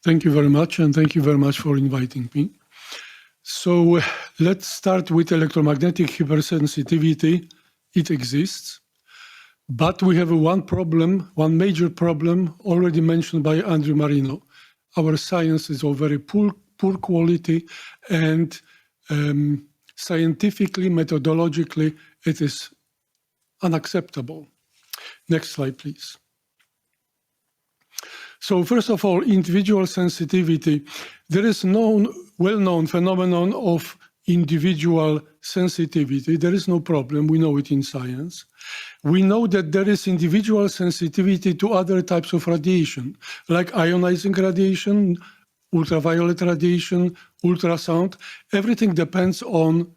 Thank you very much, and thank you very much for inviting me. So let's start with electromagnetic hypersensitivity. It exists, but we have one major problem already mentioned by Andrew Marino. Our science is of very poor quality, and scientifically, methodologically, it is unacceptable. Next slide, please. So first of all, individual sensitivity. There is well-known phenomenon of individual sensitivity. There is no problem. We know it in science. We know that there is individual sensitivity to other types of radiation, like ionizing radiation, ultraviolet radiation, ultrasound. Everything depends on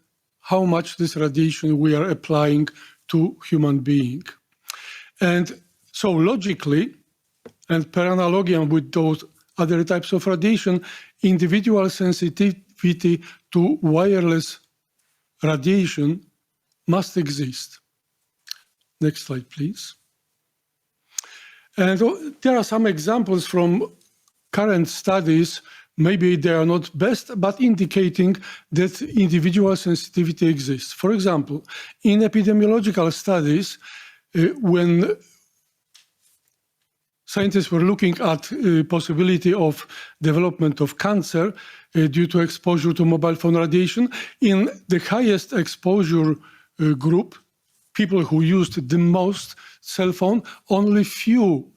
how much this radiation we are applying to human being. And so logically, and per analogiam with those other types of radiation, individual sensitivity to wireless radiation must exist. Next slide, please. And there are some examples from current studies. Maybe they are not best, but indicating that individual sensitivity exists. For example, in epidemiological studies, when scientists were looking at possibility of development of cancer due to exposure to mobile phone radiation, in the highest exposure group, people who used the most cell phone, only few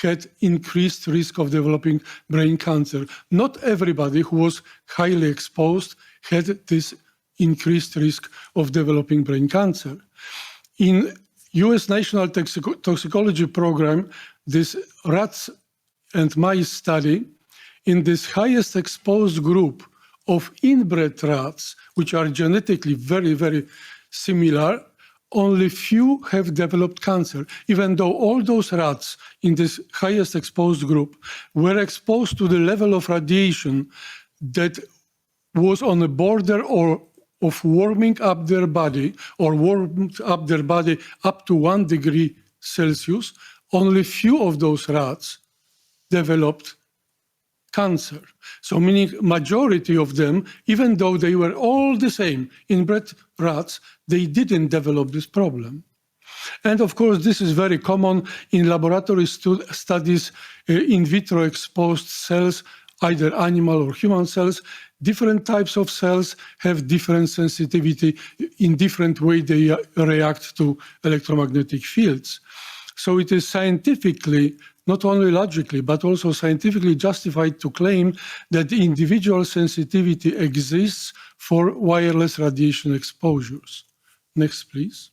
had increased risk of developing brain cancer. Not everybody who was highly exposed had this increased risk of developing brain cancer. In US National Toxicology Program, this rats and mice study, in this highest exposed group of inbred rats, which are genetically very, very similar, only few have developed cancer, even though all those rats in this highest exposed group were exposed to the level of radiation that was on the border of warming up their body, or warmed up their body up to 1 degree Celsius. Only few of those rats developed cancer. So meaning majority of them, even though they were all the same inbred rats, they didn't develop this problem. And of course, this is very common in laboratory studies, in vitro exposed cells, either animal or human cells. Different types of cells have different sensitivity. In different way they react to electromagnetic fields. So it is scientifically, not only logically, but also scientifically justified to claim that the individual sensitivity exists for wireless radiation exposures. Next, please.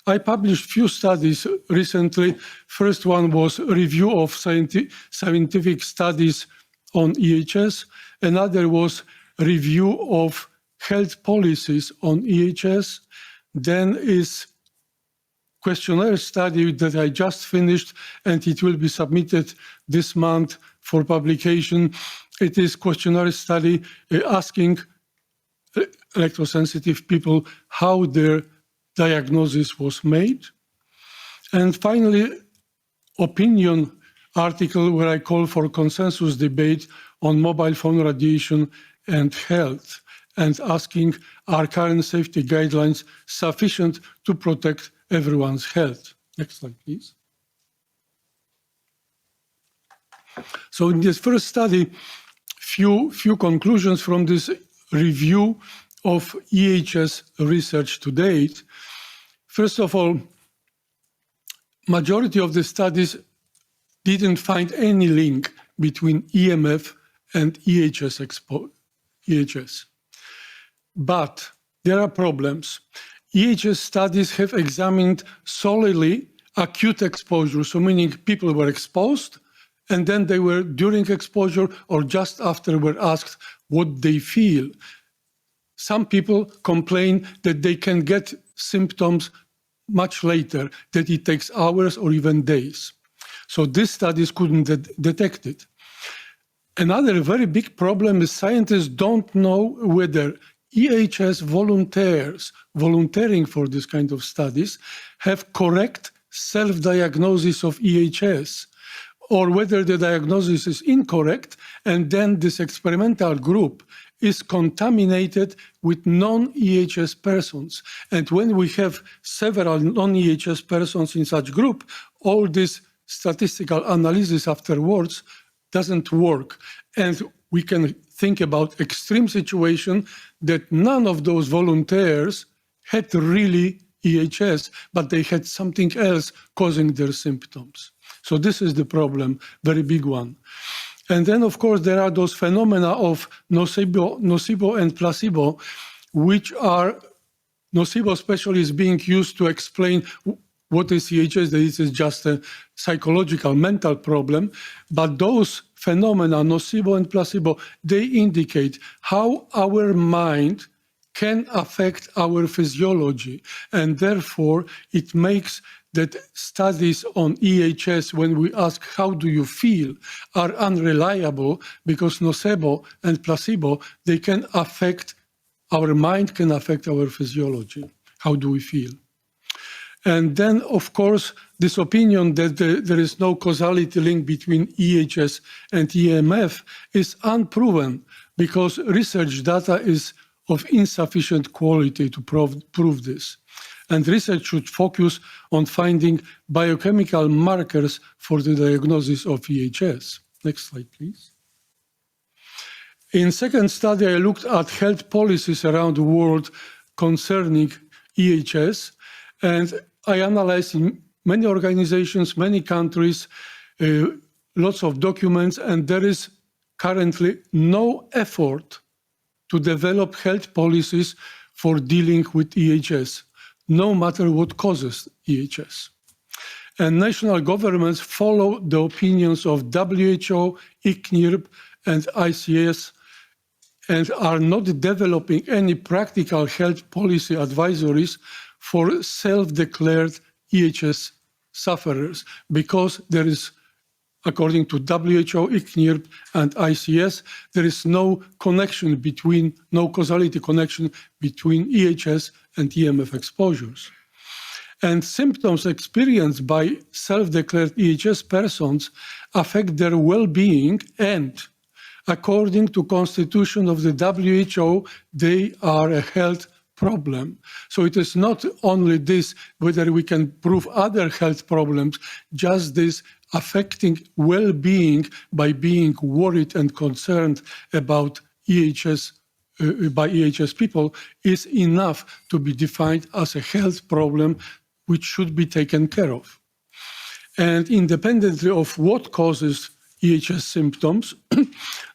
I published few studies recently. First one was a review of scientific studies on EHS. Another was a review of health policies on EHS. Then is questionnaire study that I just finished, and it will be submitted this month for publication. It is questionnaire study asking electrosensitive people how their diagnosis was made. And finally, opinion article where I call for consensus debate on mobile phone radiation and health, and asking, are current safety guidelines sufficient to protect everyone's health? Next slide, please. So in this first study, few conclusions from this review of EHS research to date. First of all, majority of the studies didn't find any link between EMF and EHS. But there are problems. EHS studies have examined solely acute exposure, so meaning people were exposed, and then they were during exposure or just after were asked what they feel. Some people complain that they can get symptoms much later, that it takes hours or even days. So these studies couldn't detect it. Another very big problem is scientists don't know whether EHS volunteers volunteering for this kind of studies have correct self-diagnosis of EHS, or whether the diagnosis is incorrect, and then this experimental group is contaminated with non-EHS persons. And when we have several non-EHS persons in such group, all this statistical analysis afterwards doesn't work. And we can think about extreme situation that none of those volunteers had really EHS, but they had something else causing their symptoms. So this is the problem, very big one. And then, of course, there are those phenomena of nocebo and placebo, which are, nocebo especially is being used to explain what is EHS, that it is just a psychological, mental problem. But those phenomena, nocebo and placebo, they indicate how our mind can affect our physiology. And therefore, it makes that studies on EHS, when we ask, how do you feel, are unreliable, because nocebo and placebo, they can affect, our mind can affect our physiology. How do we feel? And then, of course, this opinion that there is no causality link between EHS and EMF is unproven, because research data is of insufficient quality to prove this. And research should focus on finding biochemical markers for the diagnosis of EHS. Next slide, please. In second study, I looked at health policies around the world concerning EHS, and I analyzed in many organizations, many countries, lots of documents, and there is currently no effort to develop health policies for dealing with EHS, no matter what causes EHS. And national governments follow the opinions of WHO, ICNIRP, and ICS, and are not developing any practical health policy advisories for self-declared EHS sufferers, because there is, according to WHO, ICNIRP, and ICS, there is no connection between, no causality connection between EHS and EMF exposures. And symptoms experienced by self-declared EHS persons affect their well-being, and according to Constitution of the WHO, they are a health problem. So it is not only this, whether we can prove other health problems, just this affecting well-being by being worried and concerned about EHS by EHS people is enough to be defined as a health problem which should be taken care of. And independently of what causes EHS symptoms,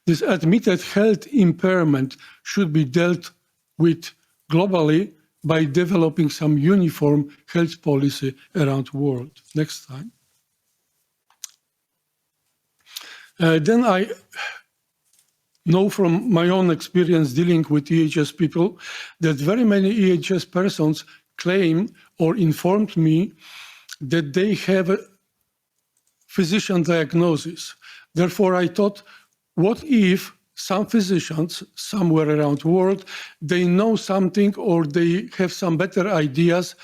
this admitted health impairment should be dealt with globally by developing some uniform health policy around the world. Next slide. Then I know from my own experience dealing with EHS people that very many EHS persons claim or informed me that they have a physician diagnosis. Therefore, I thought, what if some physicians somewhere around the world, they know something or they have some better ideas,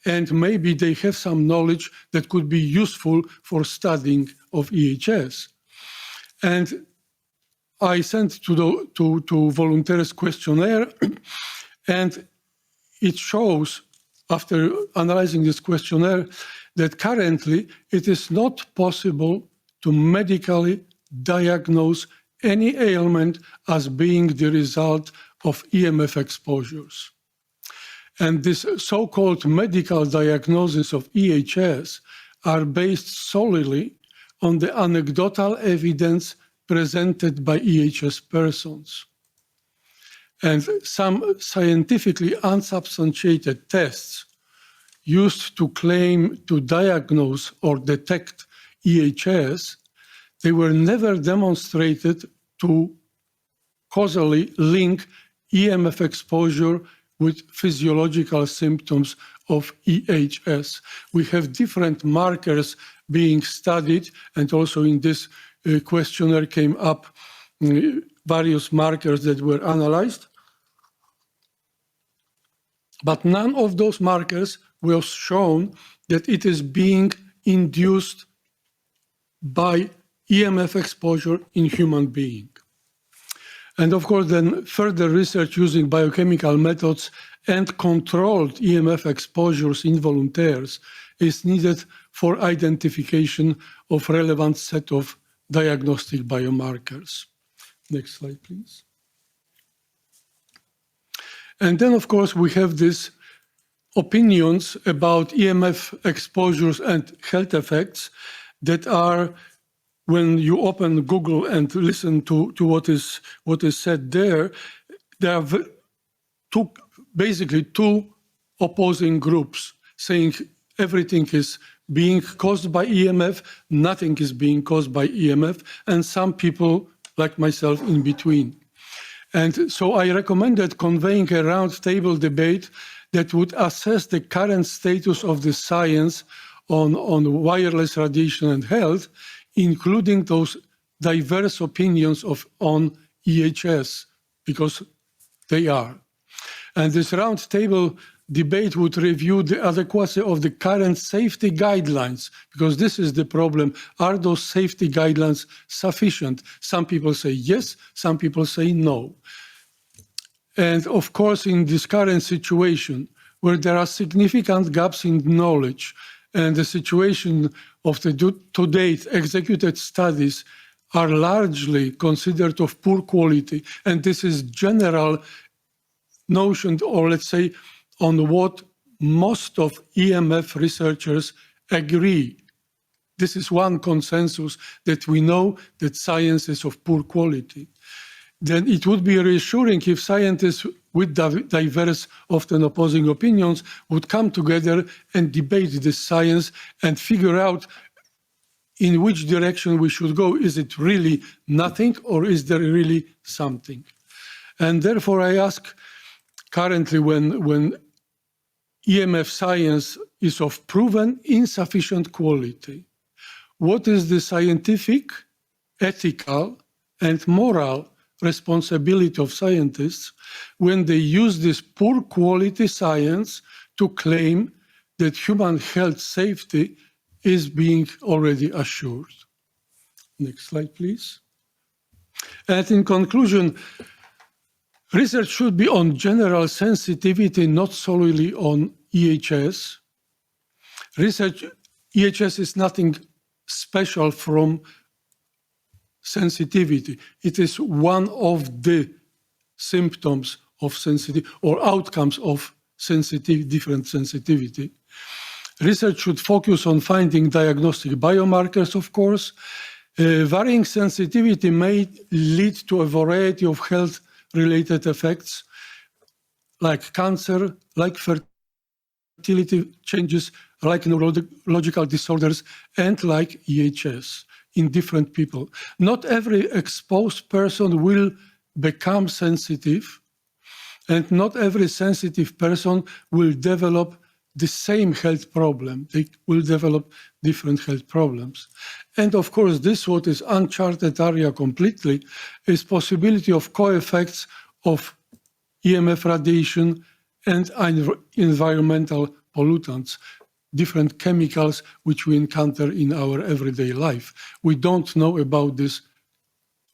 and maybe they have some knowledge that could be useful for studying of EHS. And I sent to volunteers questionnaire, and it shows, after analyzing this questionnaire, that currently it is not possible to medically diagnose any ailment as being the result of EMF exposures. And this so-called medical diagnosis of EHS are based solely on the anecdotal evidence presented by EHS persons. And some scientifically unsubstantiated tests used to claim to diagnose or detect EHS, they were never demonstrated to causally link EMF exposure with physiological symptoms of EHS. We have different markers being studied, and also in this questionnaire came up various markers that were analyzed. But none of those markers was shown that it is being induced by EMF exposure in human being. And of course, then further research using biochemical methods and controlled EMF exposures in volunteers is needed for identification of relevant set of diagnostic biomarkers. Next slide, please. And then, of course, we have these opinions about EMF exposures and health effects that are, when you open Google and listen to what is said there are basically two opposing groups saying everything is being caused by EMF, nothing is being caused by EMF, and some people, like myself, in between. And so I recommended convening a roundtable debate that would assess the current status of the science on wireless radiation and health, including those diverse opinions on EHS, because they are. And this roundtable debate would review the adequacy of the current safety guidelines, because this is the problem. Are those safety guidelines sufficient? Some people say yes, some people say no. And of course, in this current situation, where there are significant gaps in knowledge, and the situation of the to-date executed studies are largely considered of poor quality, and this is general notion, or let's say, on what most of EMF researchers agree. This is one consensus, that we know that science is of poor quality. Then it would be reassuring if scientists with diverse, often opposing opinions would come together and debate this science and figure out in which direction we should go. Is it really nothing, or is there really something? And therefore I ask, currently when EMF science is of proven insufficient quality, what is the scientific, ethical, and moral responsibility of scientists when they use this poor quality science to claim that human health safety is being already assured? Next slide, please. And in conclusion, research should be on general sensitivity, not solely on EHS. Research, EHS is nothing special from sensitivity. It is one of the symptoms of sensitivity or outcomes of different sensitivity. Research should focus on finding diagnostic biomarkers, of course. Varying sensitivity may lead to a variety of health-related effects, like cancer, like fertility changes, like neurological disorders, and like EHS in different people. Not every exposed person will become sensitive, and not every sensitive person will develop the same health problem. They will develop different health problems. And of course, this what is uncharted area completely is possibility of co-effects of EMF radiation and environmental pollutants, different chemicals which we encounter in our everyday life. We don't know about this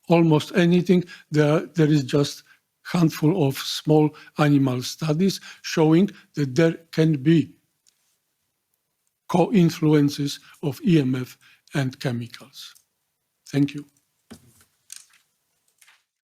almost anything. There is just handful of small animal studies showing that there can be co-influences of EMF and chemicals. Thank you.